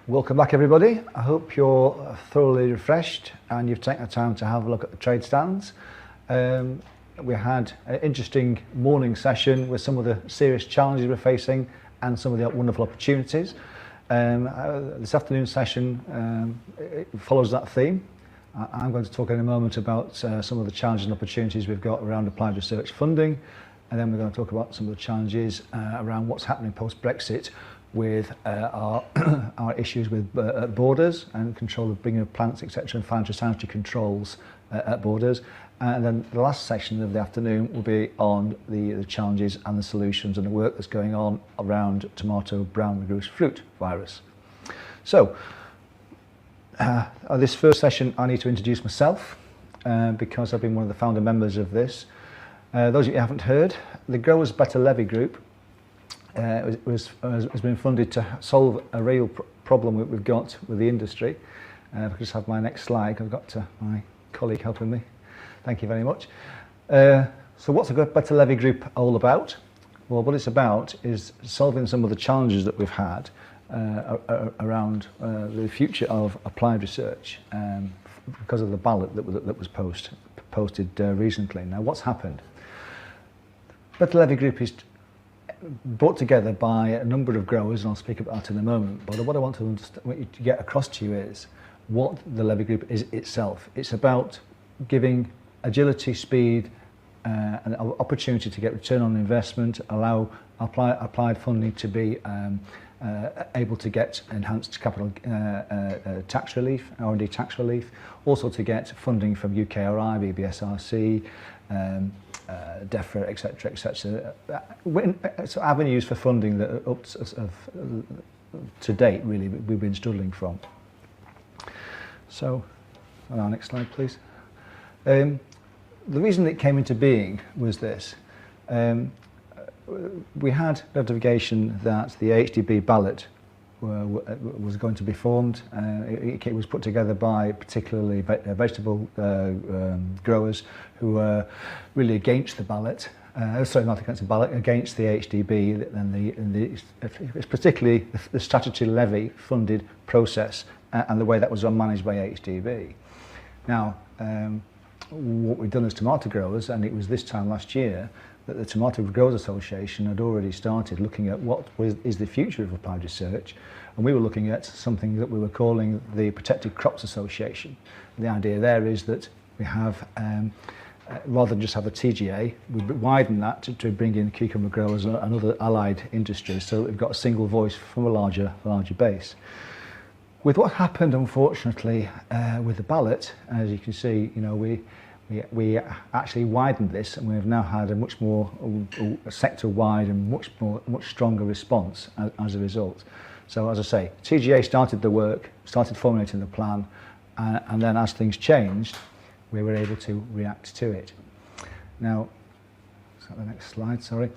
Welcome back everybody. I hope you're thoroughly refreshed and you've taken the time to have a look at the trade stands. We had an interesting morning session with some of the serious challenges we're facing and some of the wonderful opportunities. This afternoon session it follows that theme. I'm going to talk in a moment about some of the challenges and opportunities we've got around applied research funding, and then we're going to talk about some of the challenges around what's happening post-Brexit with our issues with borders and control of bringing of plants, etc., and financial sanitary controls at borders. And then the last section of the afternoon will be on the challenges and the solutions and the work that's going on around tomato brown rugose fruit virus. So, this first session I need to introduce myself because I've been one of the founder members of this. Those of you who haven't heard, the Growers Better Levy Group has been funded to solve a real problem that we've got with the industry. If I could just have my next slide, I've got my colleague helping me. Thank you very much. So what's the Better Levy Group all about? Well, what it's about is solving some of the challenges that we've had around the future of applied research because of the ballot that was posted recently. Now, what's happened? Better Levy Group is brought together by a number of growers, and I'll speak about that in a moment. But what I want to get across to you is what the Levy Group is itself. It's about giving agility, speed, an opportunity to get return on investment, allow applied funding to be able to get enhanced capital tax relief, R&D tax relief, also to get funding from UKRI, BBSRC, Defra, etc., etc. So avenues for funding that up to date really we've been struggling from. So, on our next slide, please. The reason it came into being was this. We had notification that the AHDB ballot was going to be formed. It was put together by particularly vegetable growers who were really against the ballot. Sorry, not against the ballot, against the AHDB, and it's particularly the statutory levy funded process and the way that was managed by AHDB. Now, what we've done as tomato growers, and it was this time last year that the Tomato Growers Association had already started looking at what is the future of applied research, and we were looking at something that we were calling the Protected Crops Association. The idea there is that we have, rather than just have a TGA, we widen that to bring in cucumber growers and other allied industries, so that we've got a single voice from a larger base. With what happened, unfortunately, with the ballot, as you can see, you know, we actually widened this, and we've now had a much more sector-wide and much stronger response as a result. So, as I say, TGA started the work, started formulating the plan, and then as things changed, we were able to react to it. Now, is that the next slide? Sorry.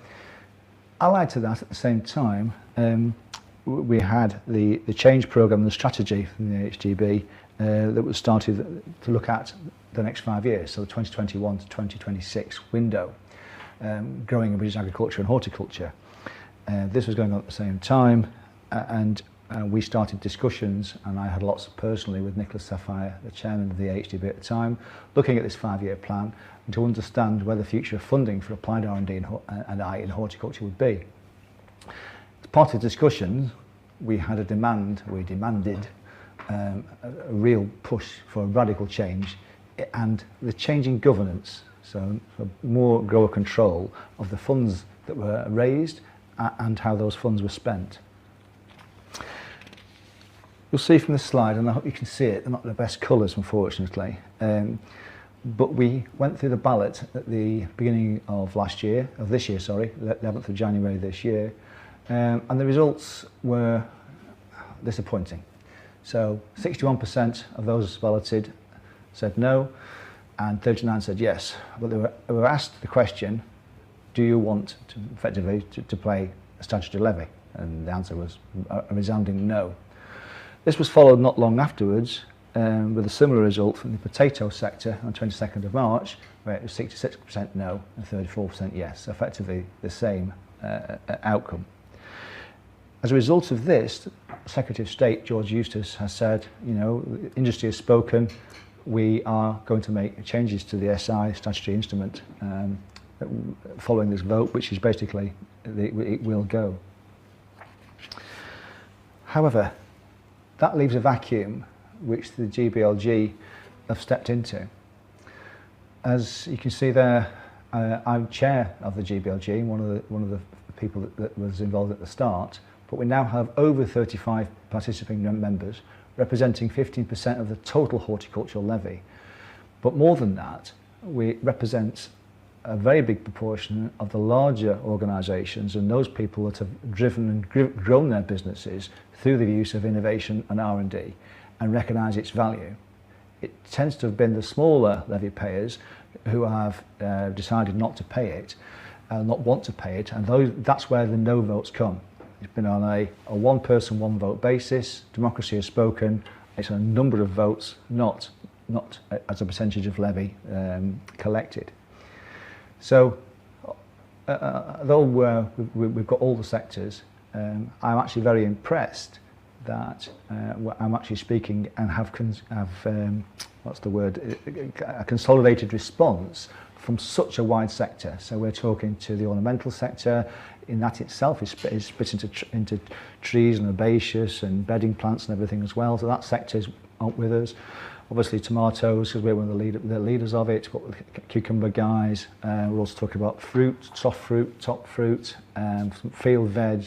Allied to that, at the same time, we had the change programme, the strategy from the AHDB that was started to look at the next 5 years, so the 2021 to 2026 window, growing in British agriculture and horticulture. This was going on at the same time, and we started discussions, and I had lots personally with Nicholas Sapphire, the chairman of the AHDB at the time, looking at this 5-year plan and to understand where the future of funding for applied R&D and I in horticulture would be. As part of the discussions, we demanded a real push for radical change and the changing governance, so more grower control of the funds that were raised and how those funds were spent. You'll see from this slide, and I hope you can see it, they're not the best colours unfortunately, but we went through the ballot at the beginning of this year, 11th of January this year, and the results were disappointing. So 61% of those balloted said no, and 39% said yes. But they were asked the question, do you want to effectively to pay a statutory levy? And the answer was a resounding no. This was followed not long afterwards with a similar result from the potato sector on 22nd of March, where it was 66% no and 34% yes, effectively the same outcome. As a result of this, Secretary of State George Eustice has said, you know, the industry has spoken, we are going to make changes to the SI statutory instrument following this vote, which is basically it will go. However, that leaves a vacuum which the GBLG have stepped into. As you can see there, I'm chair of the GBLG, one of the people that was involved at the start, but we now have over 35 participating members, representing 15% of the total horticultural levy. But more than that, we represent a very big proportion of the larger organisations and those people that have driven and grown their businesses through the use of innovation and R&D and recognise its value. It tends to have been the smaller levy payers who have decided not to pay it, not want to pay it, and that's where the no votes come. It's been on a one person, one vote basis. Democracy has spoken. It's a number of votes, not as a percentage of levy collected. So, although we've got all the sectors, I'm actually very impressed that I'm actually speaking and have what's the word, a consolidated response from such a wide sector. So we're talking to the ornamental sector, in that itself is split into trees and herbaceous and bedding plants and everything as well. So that sector is with us. Obviously tomatoes, because we're one of the leaders of it, but with cucumber guys. We're also talking about fruit, soft fruit, top fruit, field veg,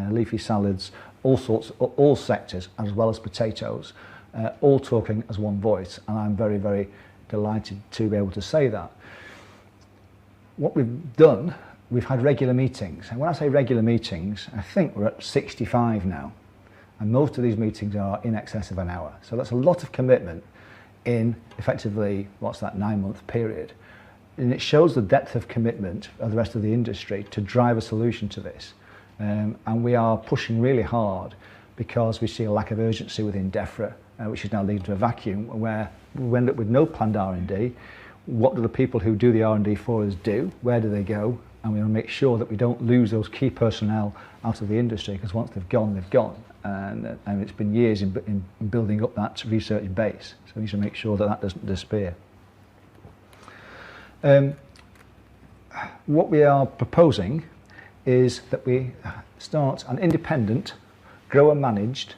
leafy salads, all sorts, all sectors, as well as potatoes, all talking as one voice. And I'm very, very delighted to be able to say that. What we've done, we've had regular meetings. And when I say regular meetings, I think we're at 65 now. And most of these meetings are in excess of an hour. So that's a lot of commitment in effectively, what's that, 9-month period. And it shows the depth of commitment of the rest of the industry to drive a solution to this. And we are pushing really hard because we see a lack of urgency within Defra, which is now leading to a vacuum where we end up with no planned R&D. What do the people who do the R&D for us do? Where do they go? And we want to make sure that we don't lose those key personnel out of the industry, because once they've gone, they've gone. And it's been years in building up that research base. So we need to make sure that that doesn't disappear. What we are proposing is that we start an independent, grower-managed,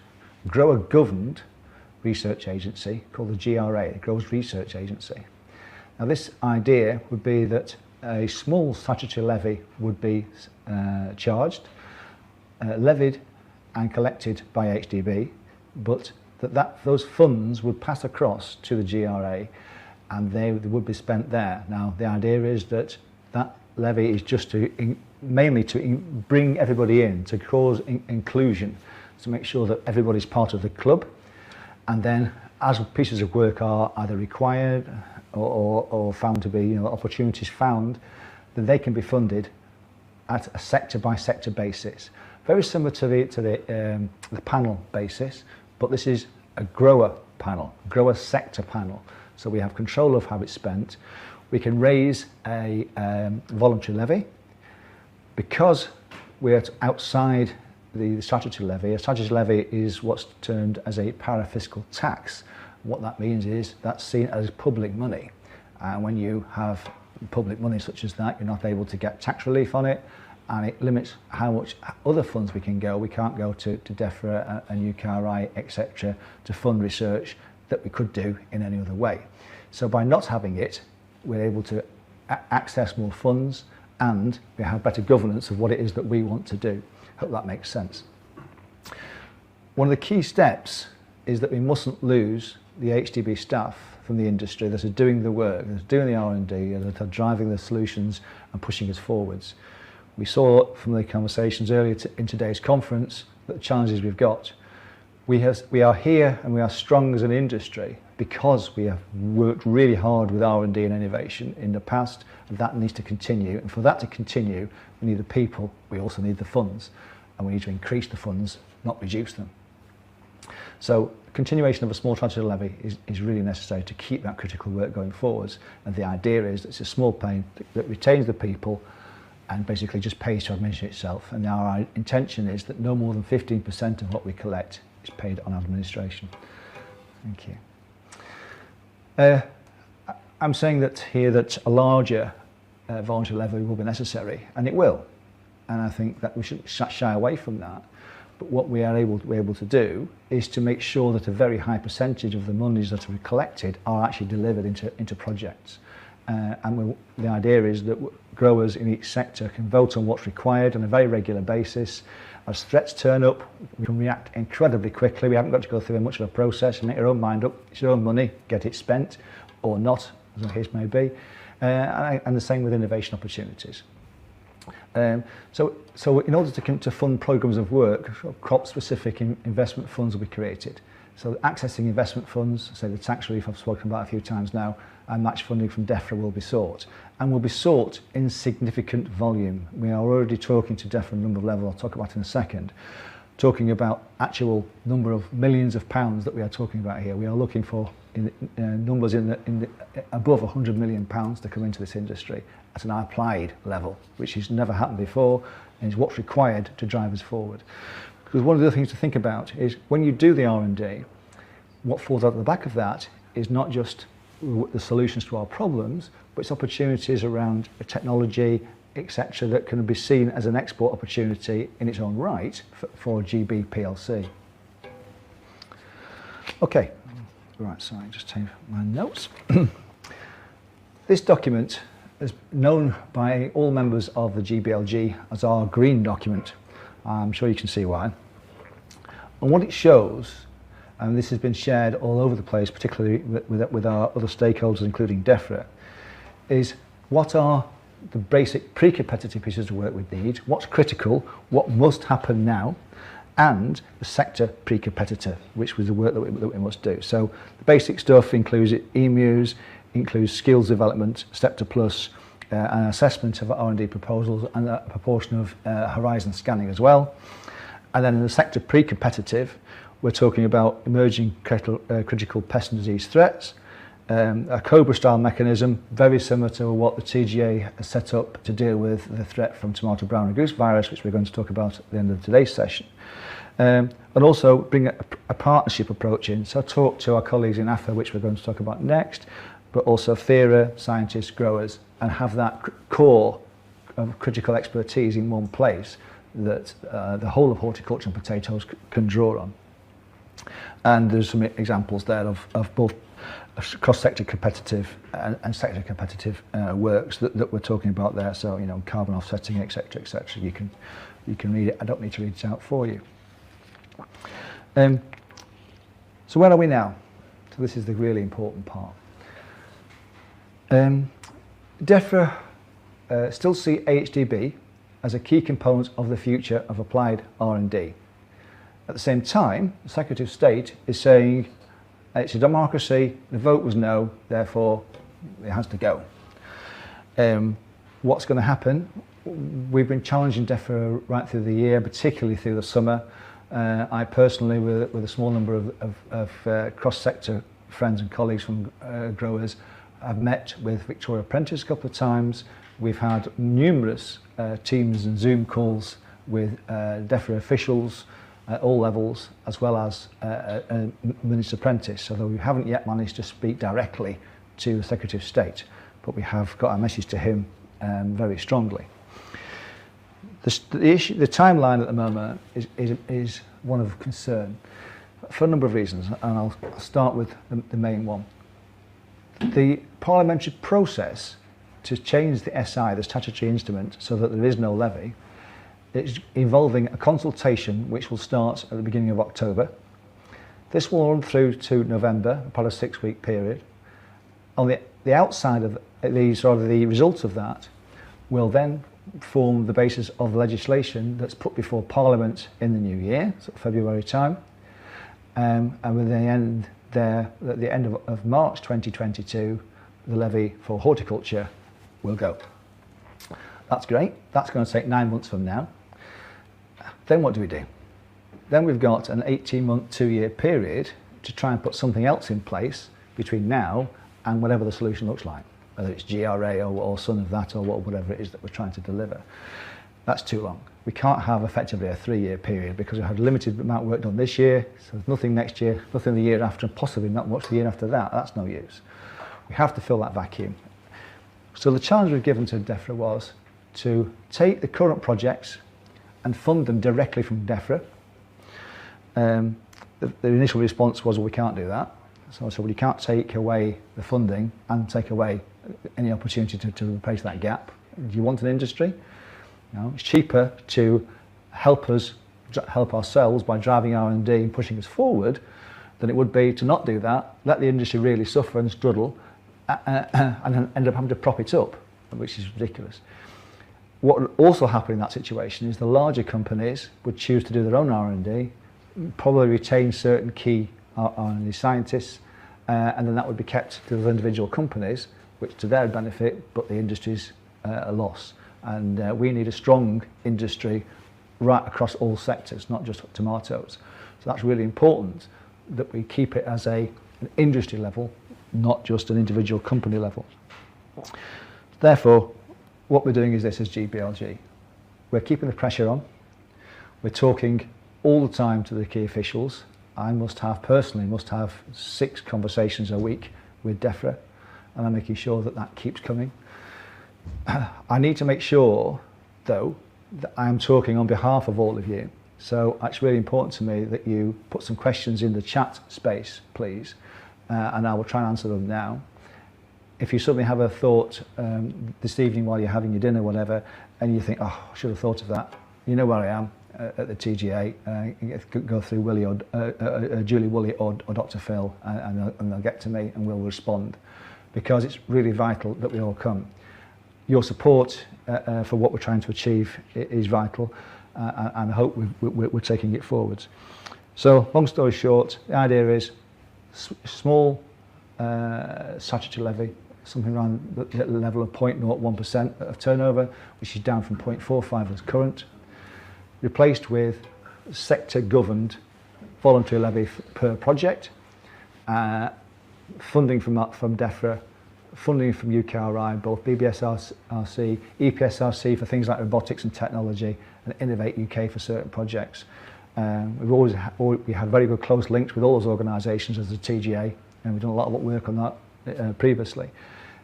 grower-governed research agency called the GRA, the Growers Research Agency. Now this idea would be that a small statutory levy would be charged, levied and collected by AHDB, but those funds would pass across to the GRA and they would be spent there. Now the idea is that that levy is just mainly to bring everybody in, to cause inclusion, to make sure that everybody's part of the club, and then as pieces of work are either required or found to be, opportunities found, then they can be funded at a sector by sector basis. Very similar to the panel basis, but this is a grower panel, grower sector panel. So we have control of how it's spent. We can raise a voluntary levy. Because we're outside the statutory levy. A statutory levy is what's termed as a parafiscal tax. What that means is that's seen as public money. And when you have public money such as that, you're not able to get tax relief on it, and it limits how much other funds we can go. We can't go to Defra and UKRI, etc., to fund research that we could do in any other way. So by not having it, we're able to access more funds, and we have better governance of what it is that we want to do. Hope that makes sense. One of the key steps is that we mustn't lose the AHDB staff from the industry that are doing the work, that are doing the R&D, that are driving the solutions and pushing us forwards. We saw from the conversations earlier in today's conference that the challenges we've got. We are here and we are strong as an industry because we have worked really hard with R&D and innovation in the past, and that needs to continue. And for that to continue, we need the people, we also need the funds, and we need to increase the funds, not reduce them. So continuation of a small statutory levy is really necessary to keep that critical work going forwards. And the idea is that it's a small payment that retains the people and basically just pays to administer itself. And our intention is that no more than 15% of what we collect is paid on administration. Thank you. I'm saying that here that a larger voluntary levy will be necessary, and it will. And I think that we shouldn't shy away from that. But what we are able to do is to make sure that a very high percentage of the monies that are collected are actually delivered into projects. The idea is that growers in each sector can vote on what's required on a very regular basis. As threats turn up, we can react incredibly quickly. We haven't got to go through much of a process and make your own mind up. It's your own money, get it spent or not, as the case may be. And the same with innovation opportunities. So in order to fund programmes of work, crop-specific investment funds will be created. So accessing investment funds, say the tax relief I've spoken about a few times now, and match funding from Defra will be sought. And will be sought in significant volume. We are already talking to Defra number level, I'll talk about in a second, talking about actual number of millions of pounds that we are talking about here. We are looking for numbers above £100 million to come into this industry at an applied level, which has never happened before and is what's required to drive us forward. Because one of the other things to think about is when you do the R&D, what falls out the back of that is not just the solutions to our problems, but it's opportunities around technology, etc., that can be seen as an export opportunity in its own right for GB PLC. Okay, right, sorry, just take my notes. This document is known by all members of the GBLG as our green document. I'm sure you can see why. And what it shows, and this has been shared all over the place, particularly with our other stakeholders, including Defra, is what are the basic pre-competitive pieces of work we need, what's critical, what must happen now, and the sector pre-competitive, which was the work that we must do. So the basic stuff includes EMUs, includes skills development, Stepter Plus, an assessment of R&D proposals, and a proportion of horizon scanning as well. And then in the sector pre-competitive, we're talking about emerging critical pest and disease threats, a COBRA-style mechanism, very similar to what the TGA has set up to deal with the threat from tomato brown and goose virus, which we're going to talk about at the end of today's session. And also bring a partnership approach in. So talk to our colleagues in AFA, which we're going to talk about next, but also Defra, scientists, growers, and have that core of critical expertise in one place that the whole of horticulture and potatoes can draw on. And there's some examples there of both cross-sector competitive and sector competitive works that we're talking about there. So, you know, carbon offsetting, etc., etc. You can read it. I don't need to read it out for you. So where are we now? So this is the really important part. Defra still see AHDB as a key component of the future of applied R&D. At the same time, the Secretary of State is saying it's a democracy, the vote was no, therefore it has to go. What's going to happen? We've been challenging Defra right through the year, particularly through the summer. I personally, with a small number of cross-sector friends and colleagues from growers, I've met with Victoria Prentice a couple of times. We've had numerous Teams and Zoom calls with Defra officials at all levels, as well as Minister Prentice, although we haven't yet managed to speak directly to the Secretary of State, but we have got a message to him very strongly. The timeline at the moment is one of concern for a number of reasons, and I'll start with the main one. The parliamentary process to change the SI, the statutory instrument, so that there is no levy, is involving a consultation which will start at the beginning of October. This will run through to November, about a 6-week period. On the outside of these, or the results of that, will then form the basis of legislation that's put before Parliament in the new year, so February time, and with the end there, at the end of March 2022, the levy for horticulture will go. That's great. That's going to take 9 months from now. Then what do? Then we've got an 18-month, 2-year period to try and put something else in place between now and whatever the solution looks like. whether it's GRA or son of that or whatever it is that we're trying to deliver. That's too long. We can't have effectively a 3-year period because we had a limited amount of work done this year, so there's nothing next year, nothing the year after, and possibly not much the year after that. That's no use. We have to fill that vacuum. So the challenge we've given to Defra was to take the current projects and fund them directly from Defra. The initial response was, well, we can't do that. So well, you can't take away the funding and take away any opportunity to replace that gap. Do you want an industry? No, it's cheaper to help ourselves by driving R&D and pushing us forward than it would be to not do that, let the industry really suffer and struggle, and then end up having to prop it up, which is ridiculous. What would also happen in that situation is the larger companies would choose to do their own R&D, probably retain certain key R&D scientists, and then that would be kept to those individual companies, which to their benefit, but the industry's a loss. And we need a strong industry right across all sectors, not just tomatoes. So that's really important that we keep it as an industry level, not just an individual company level. Therefore, what we're doing is this as GBLG. We're keeping the pressure on. We're talking all the time to the key officials. I personally must have 6 conversations a week with Defra, and I'm making sure that that keeps coming. I need to make sure, though, that I'm talking on behalf of all of you. So it's really important to me that you put some questions in the chat space, please, and I will try and answer them now. If you suddenly have a thought this evening while you're having your dinner, whatever, and you think, oh, I should have thought of that, you know where I am at the TGA. Go through Willie or Julie Woolley or Dr. Phil, and they'll get to me and we'll respond, because it's really vital that we all come. Your support for what we're trying to achieve is vital, and I hope we're taking it forwards. So, long story short, the idea is small statutory levy, something around the level of 0.01% of turnover, which is down from 0.45 as current, replaced with sector-governed voluntary levy per project, funding from Defra, funding from UKRI, both BBSRC, EPSRC for things like robotics and technology, and Innovate UK for certain projects. We had very good close links with all those organisations as the TGA, and we've done a lot of work on that previously.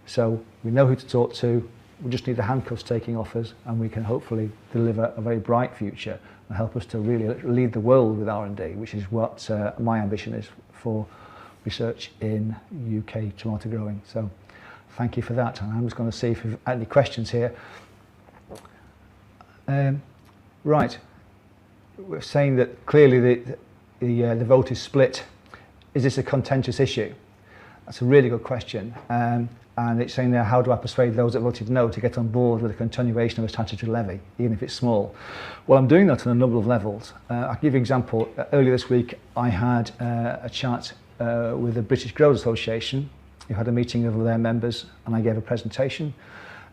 So we know who to talk to. We just need the handcuffs taking off us, and we can hopefully deliver a very bright future and help us to really lead the world with R&D, which is what my ambition is for research in UK tomato growing. So thank you for that, and I'm just going to see if we've had any questions here. Right, we're saying that clearly the vote is split. Is this a contentious issue? That's a really good question. And it's saying there, how do I persuade those that voted no to get on board with a continuation of a statutory levy, even if it's small? Well, I'm doing that on a number of levels. I'll give you an example. Earlier this week, I had a chat with the British Growers Association, who had a meeting of their members, and I gave a presentation.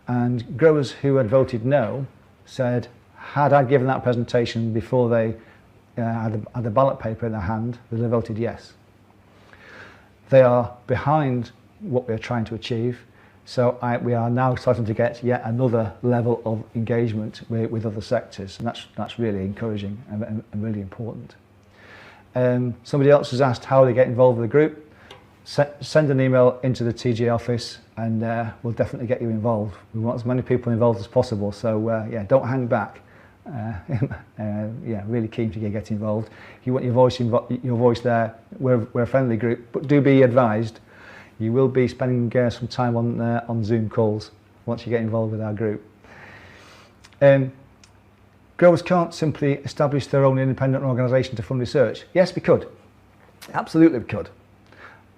And growers who had voted no said, had I given that presentation before they had the ballot paper in their hand, they'd have voted yes. They are behind what we're trying to achieve, so we are now starting to get yet another level of engagement with other sectors, and that's really encouraging and really important. Somebody else has asked how they get involved with the group. Send an email into the TGA office, and we'll definitely get you involved. We want as many people involved as possible, so yeah, don't hang back. Yeah, really keen to get involved. If you want your voice there, we're a friendly group, but do be advised, you will be spending some time on Zoom calls once you get involved with our group. Growers can't simply establish their own independent organisation to fund research. Yes, we could. Absolutely we could.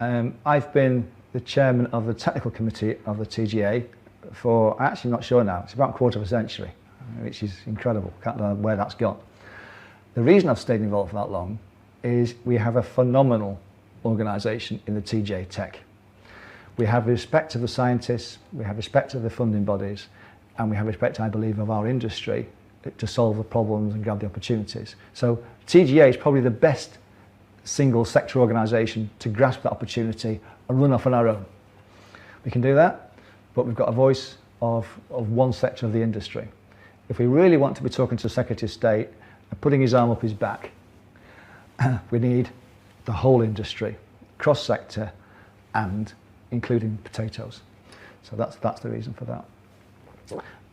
I've been the chairman of the technical committee of the TGA for, I'm actually not sure now, it's about a quarter of a century, which is incredible. Can't know where that's gone. The reason I've stayed involved for that long is we have a phenomenal organisation in the TGA Tech. We have respect of the scientists, we have respect of the funding bodies, and we have respect, I believe, of our industry to solve the problems and grab the opportunities. So TGA is probably the best single sector organisation to grasp that opportunity and run off on our own. We can do that, but we've got a voice of one sector of the industry. If we really want to be talking to the Secretary of State and putting his arm up his back, we need the whole industry, cross-sector, and including potatoes. So that's the reason for that.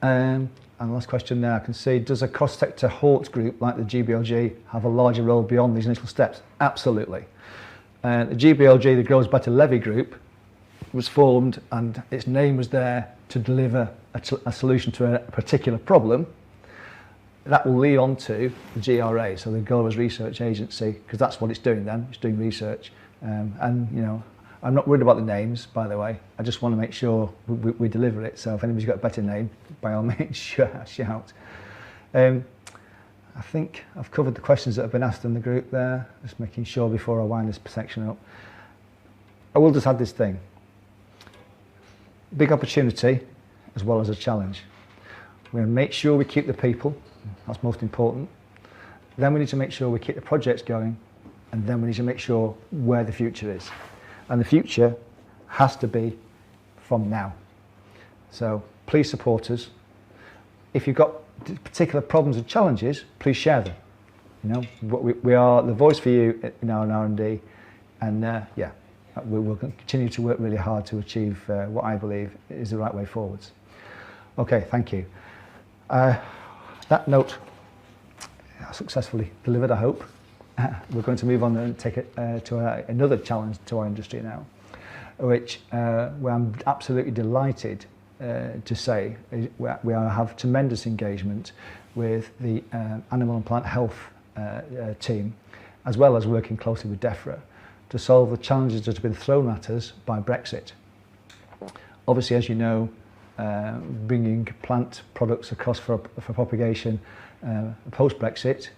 And the last question there, I can see, does a cross-sector hort group like the GBLG have a larger role beyond these initial steps? Absolutely. The GBLG, the Growers Better Levy Group, was formed and its name was there to deliver a solution to a particular problem. That will lead on to the GRA, so the Growers Research Agency, because that's what it's doing then, it's doing research. And you know, I'm not worried about the names, by the way. I just want to make sure we deliver it. So if anybody's got a better name, by all means, shout. I think I've covered the questions that have been asked in the group there, just making sure before I wind this section up. I will just add this thing. Big opportunity as well as a challenge. We're going to make sure we keep the people, that's most important. Then we need to make sure we keep the projects going, and then we need to make sure where the future is. And the future has to be from now. So please support us. If you've got particular problems and challenges, please share them. You know, we are the voice for you in our R&D, and yeah, we will continue to work really hard to achieve what I believe is the right way forwards. Okay, thank you. That note successfully delivered, I hope. We're going to move on and take it to another challenge to our industry now, which where I'm absolutely delighted to say we have tremendous engagement with the animal and plant health team, as well as working closely with Defra to solve the challenges that have been thrown at us by Brexit. Obviously, as you know, bringing plant products across for propagation post-Brexit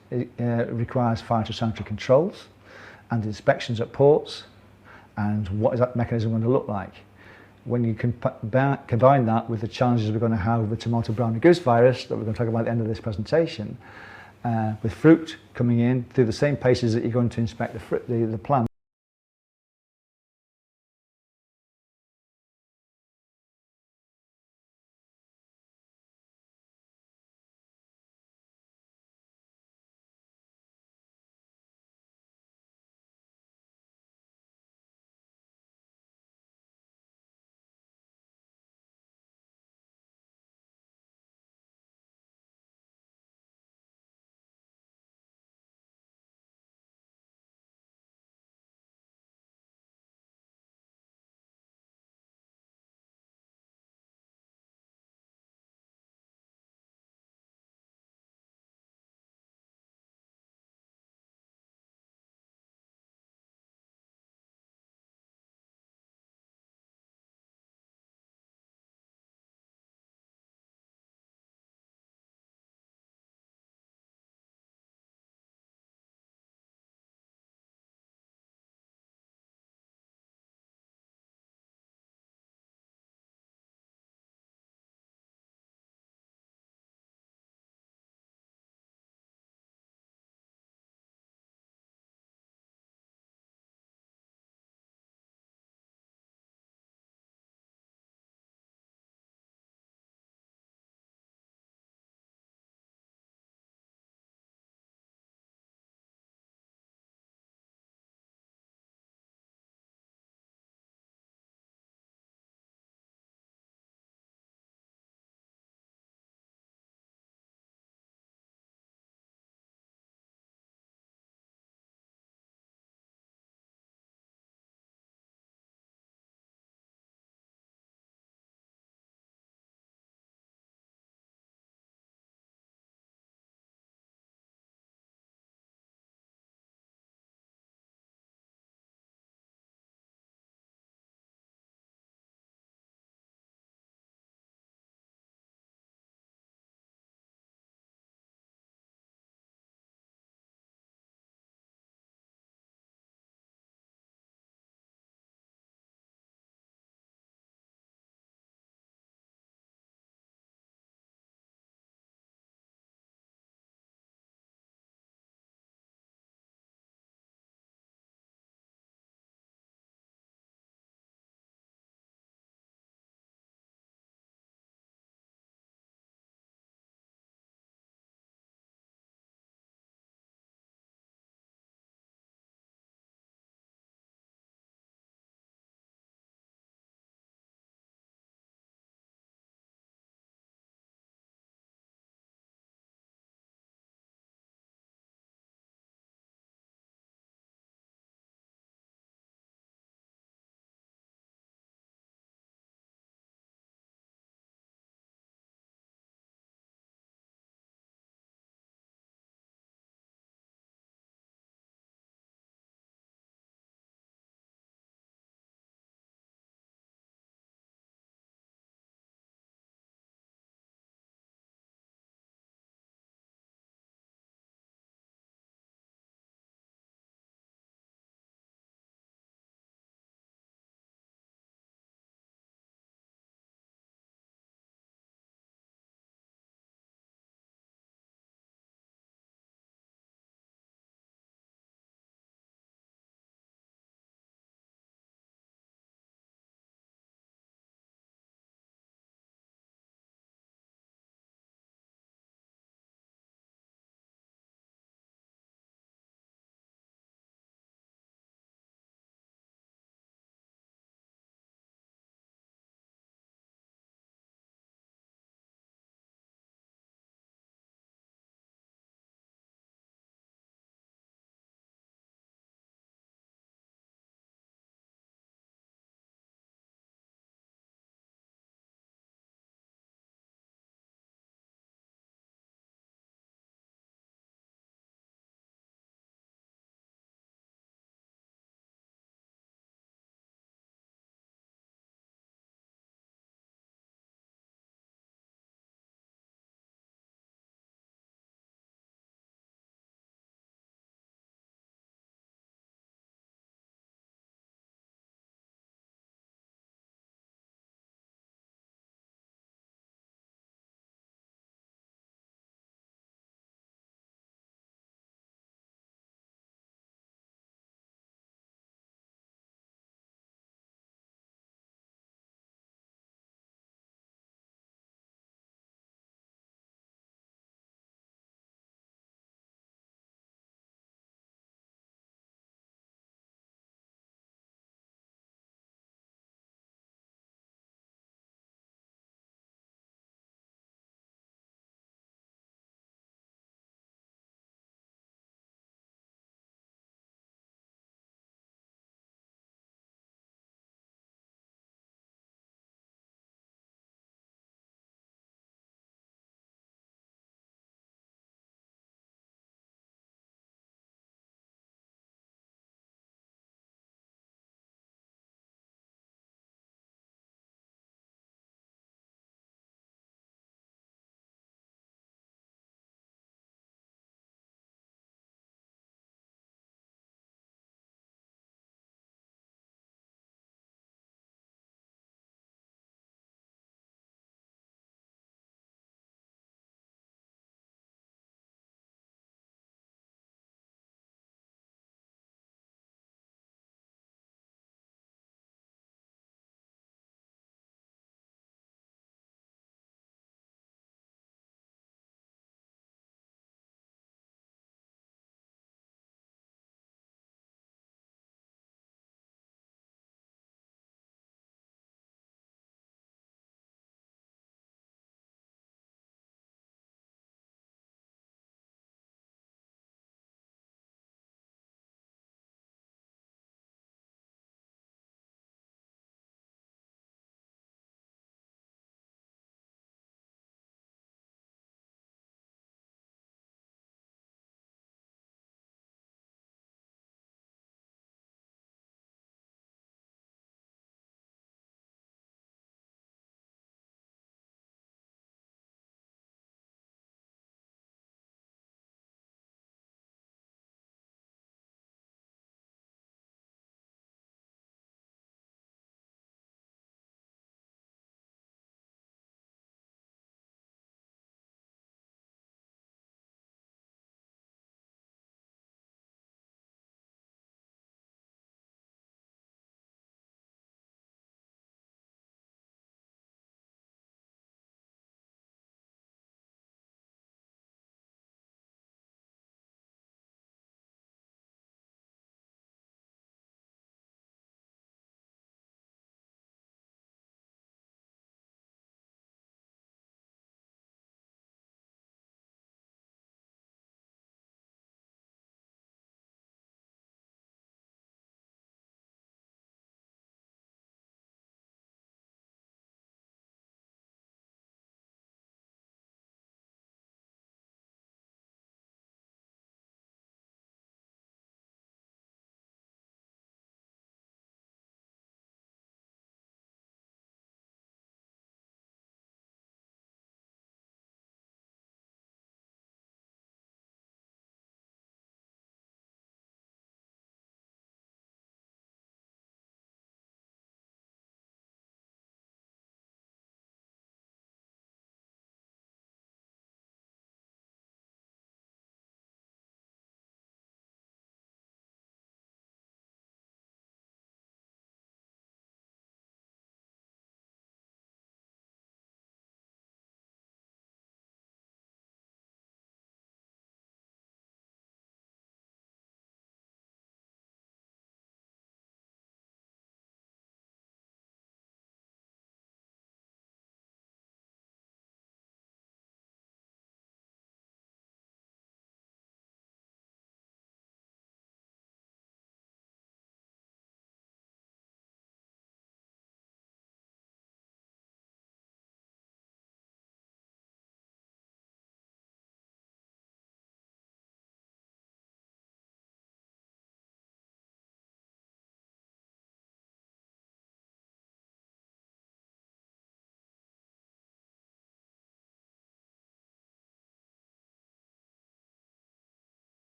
requires phytosanitary controls and inspections at ports, and what is that mechanism going to look like? When you combine that with the challenges we're going to have with the tomato brown goose virus that we're going to talk about at the end of this presentation, with fruit coming in through the same paces that you're going to inspect the plant,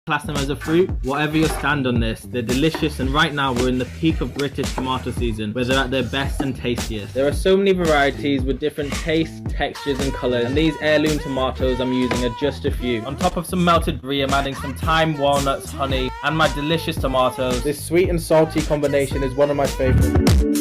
class them as a fruit. Whatever your stand on this, they're delicious, and right now we're in the peak of British tomato season where they're at their best and tastiest. There are so many varieties with different tastes, textures and colours, and these heirloom tomatoes I'm using are just a few. On top of some melted brie, I'm adding some thyme, walnuts, honey and my delicious tomatoes. This sweet and salty combination is one of my favourites.